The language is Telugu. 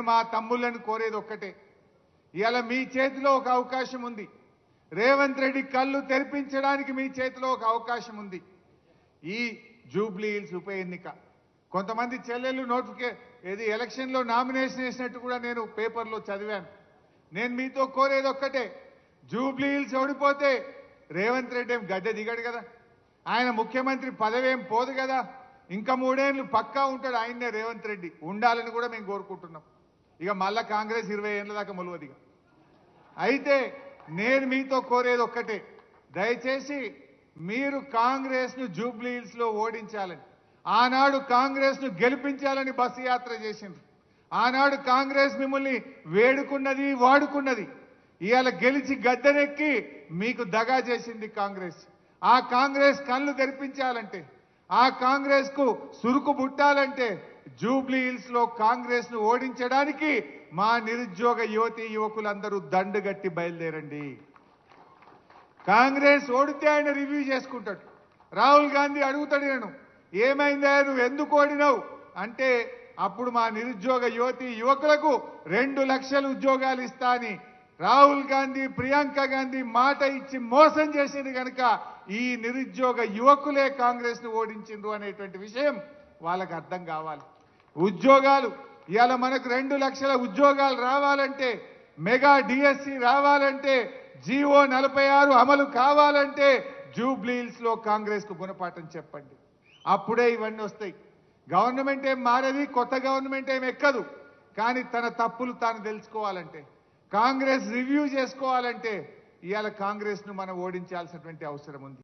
నేను మా తమ్ముళ్ళను కోరేది ఒక్కటే, ఇవాళ మీ చేతిలో ఒక అవకాశం ఉంది. రేవంత్ రెడ్డి కళ్ళు తెరిపించడానికి మీ చేతిలో ఒక అవకాశం ఉంది. ఈ జూబ్లీ హిల్స్ ఉప ఎన్నిక కొంతమంది చెల్లెళ్ళు ఎలక్షన్లో నామినేషన్ వేసినట్టు కూడా నేను పేపర్లో చదివాను. నేను మీతో కోరేది ఒక్కటే, జూబ్లీ హిల్స్ ఓడిపోతే రేవంత్ రెడ్డి ఏం గద్దె దిగడు కదా, ఆయన ముఖ్యమంత్రి పదవేం పోదు కదా, ఇంకా 3 ఏళ్ళు పక్కా ఉంటాడు ఆయన్నే రేవంత్ రెడ్డి, ఉండాలని కూడా మేము కోరుకుంటున్నాం. ఇక మళ్ళా కాంగ్రెస్ 20 ఏళ్ళ దాకా మొలవదిగా. అయితే నేను మీతో కోరేది ఒక్కటే, దయచేసి మీరు కాంగ్రెస్ను జూబ్లీ హిల్స్లో ఓడించాలని, ఆనాడు కాంగ్రెస్ను గెలిపించాలని బస్సు యాత్ర చేసిండ్రు. ఆనాడు కాంగ్రెస్ మిమ్మల్ని వేడుకున్నది, వాడుకున్నది. ఇవాళ గెలిచి గద్దెనెక్కి మీకు దగా చేసింది కాంగ్రెస్. ఆ కాంగ్రెస్ కళ్ళు తెరిపించాలంటే, ఆ కాంగ్రెస్ కు సురుకు బుట్టాలంటే జూబ్లీ హిల్స్ లో కాంగ్రెస్ ను ఓడించడానికి మా నిరుద్యోగ యువతి యువకులందరూ దండుగట్టి బయలుదేరండి. కాంగ్రెస్ ఓడితే ఆయన రివ్యూ చేసుకుంటాడు. రాహుల్ గాంధీ అడుగుతాడు, నేను ఏమైందా నువ్వు ఎందుకు ఓడినావు అంటే, అప్పుడు మా నిరుద్యోగ యువతి యువకులకు 2 లక్షల ఉద్యోగాలు ఇస్తా అని రాహుల్ గాంధీ, ప్రియాంక గాంధీ మాట ఇచ్చి మోసం చేసింది కనుక ఈ నిరుద్యోగ యువకులే కాంగ్రెస్ ను ఓడించిండ్రు అనేటువంటి విషయం వాళ్ళకి అర్థం కావాలి. ఉద్యోగాలు ఇవాళ మనకు 2 లక్షల ఉద్యోగాలు రావాలంటే, మెగా డిఎస్సి రావాలంటే, జీవో 46 అమలు కావాలంటే జూబ్లీ హిల్స్ లో కాంగ్రెస్ కు గుణపాఠం చెప్పండి. అప్పుడే ఇవన్నీ వస్తాయి. గవర్నమెంట్ ఏం మారేది, కొత్త గవర్నమెంట్ ఏం ఎక్కదు. కానీ తన తప్పులు తాను తెలుసుకోవాలంటే, కాంగ్రెస్ రివ్యూ చేసుకోవాలంటే ఇవాళ కాంగ్రెస్ ను మనం ఓడించాల్సినటువంటి అవసరం ఉంది.